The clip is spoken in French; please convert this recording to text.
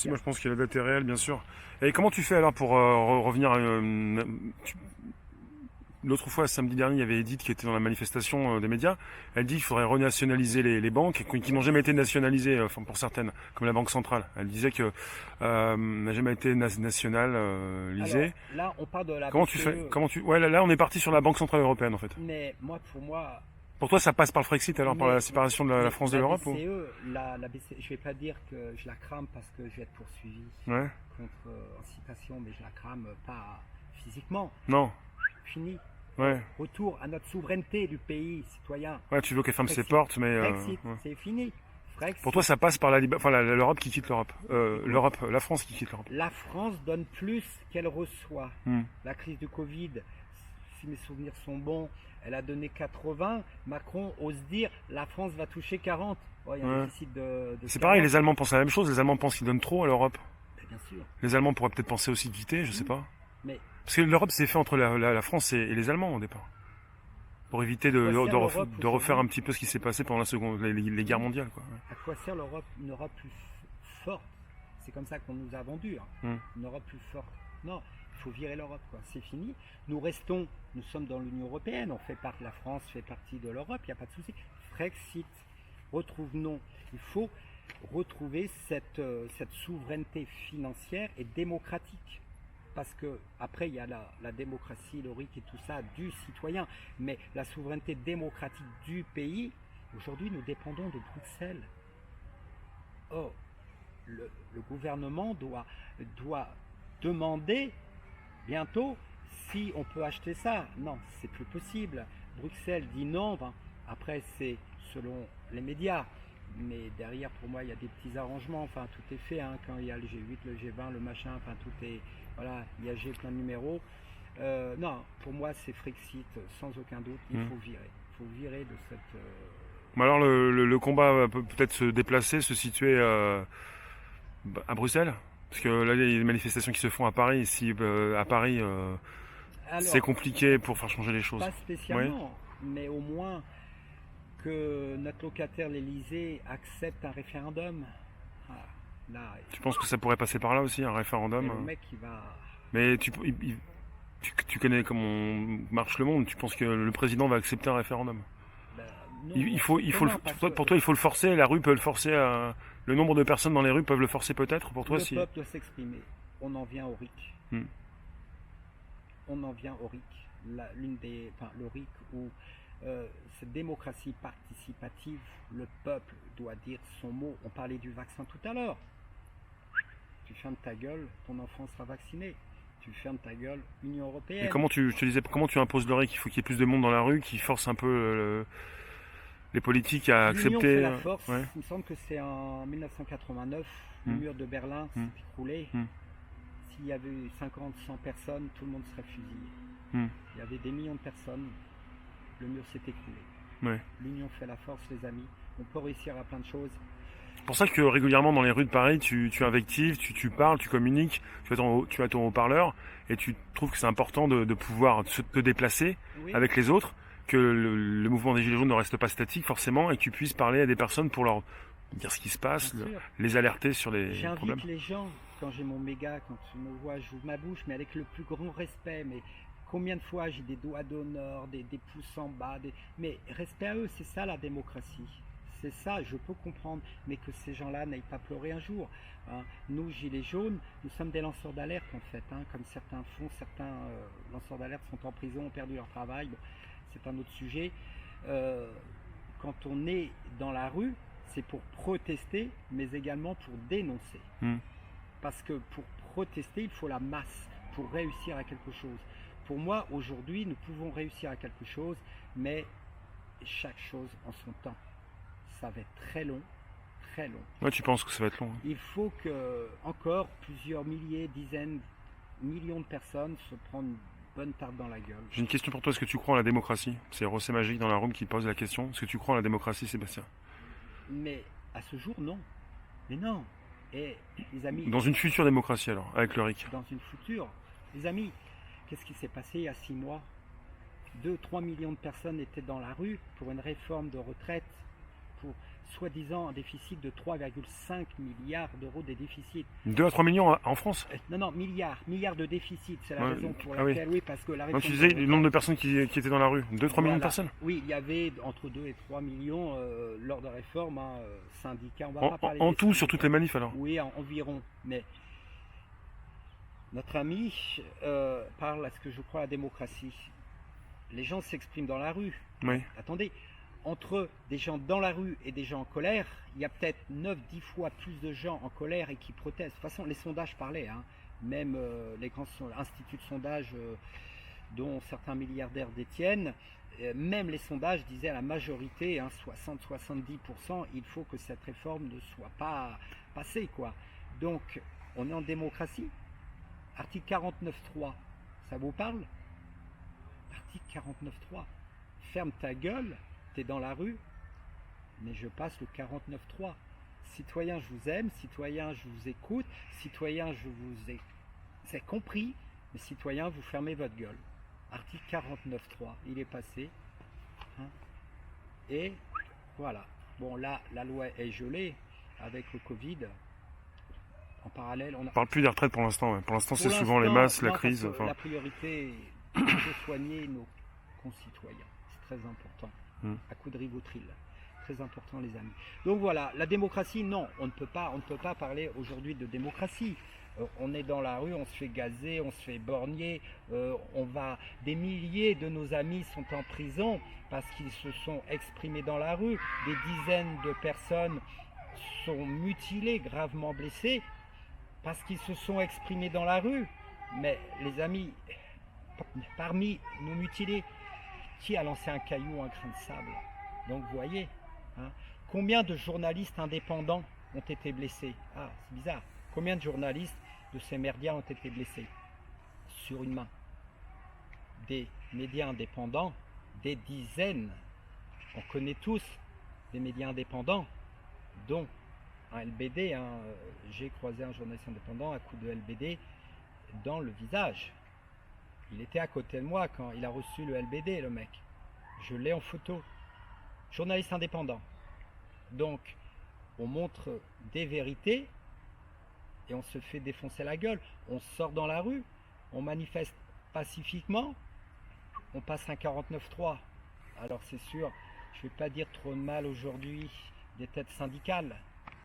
Si, moi je pense qu'il y a la date est réelle, bien sûr. Et comment tu fais alors pour revenir l'autre fois, samedi dernier, il y avait Edith qui était dans la manifestation des médias. Elle dit qu'il faudrait renationaliser les banques qui n'ont jamais été nationalisées, enfin pour certaines, comme la Banque centrale. Elle disait que n'a jamais été Alors nationalisée. là, on parle de la Comment tu fais? BCE, Ouais, là, on est parti sur la Banque centrale européenne en fait. mais pour moi, Pour toi, ça passe par le Frexit alors, par la mais, séparation de la France de la l'Europe ou? BCE, la BCE, je vais pas dire que je la crame parce que je vais être poursuivi Ouais. contre incitation, mais je la crame pas physiquement. Non. Fini. Ouais. Retour à notre souveraineté du pays citoyen. Ouais, tu veux qu'elle ferme ses Frexit. portes, mais Frexit, ouais. c'est fini. Frexit. Pour toi, ça passe par l'Europe qui quitte l'Europe. La France qui quitte l'Europe. La France donne plus qu'elle reçoit. Hmm. La crise du Covid, si mes souvenirs sont bons, elle a donné 80. Macron ose dire la France va toucher 40. Oh, il y a un Ouais. déficit de C'est 40. pareil, les Allemands pensent la même chose. Les Allemands pensent qu'ils donnent trop à l'Europe. Mais bien sûr. Les Allemands pourraient peut-être penser aussi de quitter, je sais pas. Mais Parce que l'Europe s'est fait entre la France et les Allemands au départ. Pour éviter À quoi sert l'Europe de refaire aujourd'hui un petit peu ce qui s'est passé pendant les guerres mondiales. Quoi. à quoi sert l'Europe? Une Europe plus forte. C'est comme ça qu'on nous a vendu. Hmm. Une Europe plus forte. Non, il faut virer l'Europe, quoi. C'est fini. Nous sommes dans l'Union Européenne, la France fait partie de l'Europe, il n'y a pas de souci. Frexit, retrouvons. Il faut retrouver cette souveraineté financière et démocratique. Parce que après il y a la démocratie, le RIC et tout ça du citoyen, mais la souveraineté démocratique du pays, aujourd'hui nous dépendons de Bruxelles. Or, le gouvernement doit demander bientôt si on peut acheter ça. Non, c'est plus possible. Bruxelles dit non. Ben, après, c'est selon les médias. Mais derrière, pour moi, il y a des petits arrangements. Enfin, tout est fait. Quand il y a le G8, le G20, le machin, enfin, tout est. Voilà, il y a G plein de numéros. Non, pour moi, c'est Frexit, sans aucun doute. Il faut virer. Il faut virer de cette. Mais alors, le combat peut peut-être se déplacer, se situer à Bruxelles. Parce que là, il y a des manifestations qui se font à Paris. Ici, à Paris, c'est Alors, compliqué pour faire changer les choses. pas spécialement, mais au moins que notre locataire, l'Élysée, accepte un référendum. Ah, là, Tu penses que ça pourrait passer par là aussi, un et référendum le mec, il va. Mais tu connais comment marche le monde. Tu penses que le président va accepter un référendum? Ben, non, Pour toi, il faut le forcer. La rue peut le forcer. Le nombre de personnes dans les rues peuvent le forcer peut-être. Pour toi, le si. peuple doit s'exprimer. On en vient au RIC. Hmm. On en vient au RIC. Le RIC où cette démocratie participative, le peuple doit dire son mot. On parlait du vaccin tout à l'heure. Tu fermes ta gueule, ton enfant sera vacciné. Tu fermes ta gueule, Union Et Européenne. je te disais, comment tu imposes le RIC? Il faut qu'il y ait plus de monde dans la rue, qui force un peu les politiques à L'union accepter. fait la force. Ouais. Il me semble que c'est en 1989, le Hmm. mur de Berlin Hmm. s'est écroulé. Hmm. S'il y avait eu 50, 100 personnes, tout le monde serait fusillé. Hmm. Il y avait des millions de personnes, le mur s'est écroulé. Ouais. L'union fait la force, les amis. On peut réussir à plein de choses. C'est pour ça que régulièrement dans les rues de Paris, tu invectives, tu parles, tu communiques, tu as ton haut-parleur et tu trouves que c'est important de pouvoir te déplacer Oui, avec les autres, que le mouvement des Gilets jaunes ne reste pas statique forcément et que tu puisses parler à des personnes pour leur dire ce qui se passe, bien sûr. les alerter sur les problèmes. J'invite les gens, quand j'ai mon méga, quand tu me vois, j'ouvre ma bouche, mais avec le plus grand respect. Mais combien de fois j'ai des doigts d'honneur, des pouces en bas, mais respect à eux, c'est ça la démocratie. C'est ça, je peux comprendre, mais que ces gens-là n'aillent pas pleurer un jour. Nous, Gilets jaunes, nous sommes des lanceurs d'alerte en fait, comme certains font, certains lanceurs d'alerte sont en prison, ont perdu leur travail, bon, c'est un autre sujet. Quand on est dans la rue, c'est pour protester, mais également pour dénoncer. Hmm. Parce que pour protester, il faut la masse pour réussir à quelque chose. Pour moi, aujourd'hui, nous pouvons réussir à quelque chose, mais chaque chose en son temps. Ça va être très long, très long. Ouais, tu penses que ça va être long. Hein. Il faut que encore plusieurs milliers, dizaines, millions de personnes se prennent une bonne tarte dans la gueule. J'ai une question pour toi, est-ce que tu crois en la démocratie? C'est Rossé Magique dans la room qui pose la question. Est-ce que tu crois en la démocratie, Sébastien? Mais à ce jour, non. Mais non. Et les amis, Dans une future démocratie alors, avec le RIC. dans une future, les amis, qu'est-ce qui s'est passé il y a 6 mois? 2-3 millions de personnes étaient dans la rue pour une réforme de retraite. soi-disant un déficit de 3,5 milliards d'euros de déficit. 2 à 3 millions en France. Non, milliards de déficit. C'est la Ouais, raison pour ah oui. laquelle, oui, parce que la Non, réforme tu disais des le nombre de personnes qui étaient dans la rue. 2-3 millions de Voilà. personnes. Oui, il y avait entre 2 et 3 millions lors de la réforme, hein, syndicats. On va En, pas parler en des tout, sur syndicats. toutes les manifs alors. Oui, environ. Mais notre ami parle à ce que je crois la démocratie. Les gens s'expriment dans la rue. Oui. Attendez, entre des gens dans la rue et des gens en colère, il y a peut-être 9-10 fois plus de gens en colère et qui protestent. De toute façon, les sondages parlaient, hein. Même les grands instituts de sondage dont certains milliardaires détiennent, même les sondages disaient à la majorité, hein, 60-70%, il faut que cette réforme ne soit pas passée, quoi. Donc, on est en démocratie. Article 49.3, ça vous parle? Article 49.3, ferme ta gueule, t'es dans la rue, mais je passe le 49.3. Citoyens, je vous aime, citoyens, je vous écoute, citoyens, je vous ai compris, mais citoyens, vous fermez votre gueule. Article 49.3, il est passé. Hein, et voilà. Bon, là, la loi est gelée avec le Covid. En parallèle, on On parle plus des retraites pour l'instant. Ouais. Pour l'instant, c'est Pour souvent les l'instant, masses, la non, crise. parce que Enfin, la priorité est de soigner nos concitoyens. C'est très important. À coup de rivotril. Très important, les amis. Donc voilà, la démocratie, non, on ne peut pas parler aujourd'hui de démocratie. On est dans la rue, on se fait gazer, on se fait borgner, des milliers de nos amis sont en prison parce qu'ils se sont exprimés dans la rue. Des dizaines de personnes sont mutilées, gravement blessées parce qu'ils se sont exprimés dans la rue. Mais les amis, parmi nos mutilés, qui a lancé un caillou, un grain de sable? Donc vous voyez, hein, combien de journalistes indépendants ont été blessés? Ah, c'est bizarre. Combien de journalistes de ces merdias ont été blessés? Sur une main. Des médias indépendants, des dizaines. On connaît tous des médias indépendants, dont un LBD. Hein, j'ai croisé un journaliste indépendant à coup de LBD dans le visage. Il était à côté de moi quand il a reçu le LBD, le mec. Je l'ai en photo. Journaliste indépendant. Donc, on montre des vérités et on se fait défoncer la gueule. On sort dans la rue, on manifeste pacifiquement, on passe un 49.3. Alors c'est sûr, je ne vais pas dire trop de mal aujourd'hui des têtes syndicales.